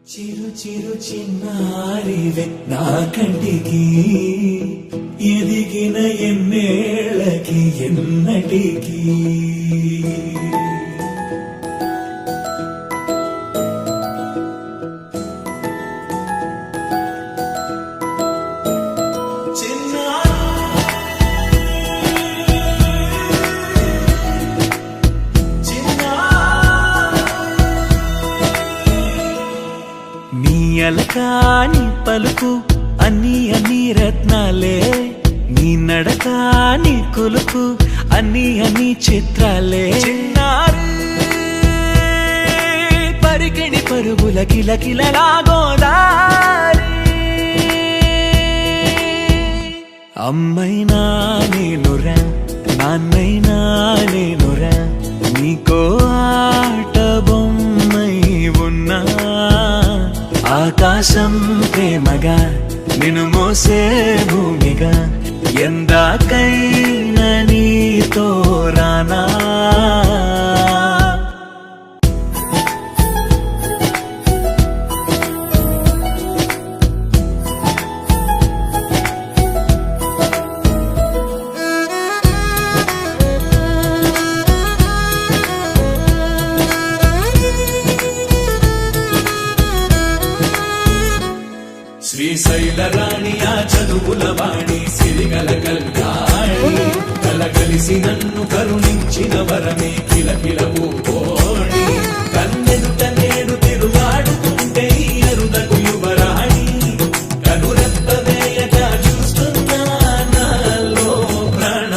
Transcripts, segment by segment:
చిరు చిరు చిన్నారివే నా కంటికి ఎదిగిన ఎన్నేళ్ళకి ఎన్నటికి అలకాని పలుకు అన్ని అన్ని రత్నాలే నీ నడకాని కులుకు అన్ని అన్ని చిత్రాలే చిన్నారు పరికిణి పరుగుల కిలకిలలాగోదారి అమ్మైనా నేనురా నాన్నైనా నేనురా నీకో ఆట బొమ్మై ఉన్నా ఆకాశం ప్రేమగా నిన్ను మోసే భూమిగా ఎందాకైనా నీతో రానా శ్రీశైల రాణి ఆ చదువుల వాణి సిరిగల కల్యాణి కలగలిసి నన్ను కరుణించిన వరమే కిలకిలవు కోణి కన్నెదుట నేడు తిరుగాడుతుంటే ఈ అరుదకు యువరాణి కనురెప్ప వేయగా చూస్తున్నా నాలో ప్రాణ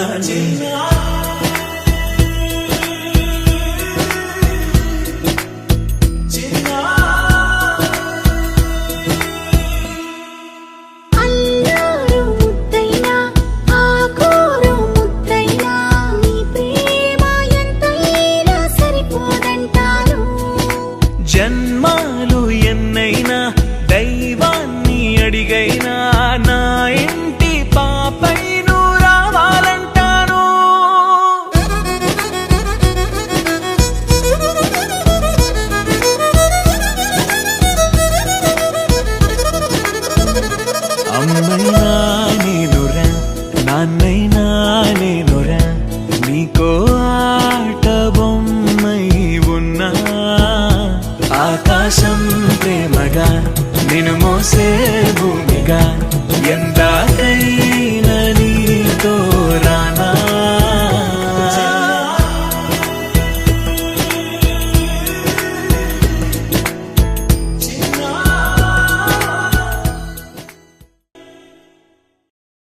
జన్మాలు ఎన్నైనా దైవాన్ని అడిగైనా నా ఇంటి పాపై నువ్వు రావాలంటాను అమ్మైనా నేనురా నాన్నైనా నేనురా నీకో ఆట బొమ్మై ఉన్నా ఆకాశం ప్రేమగా నిన్ను మోసే భూమిగా ఎందాక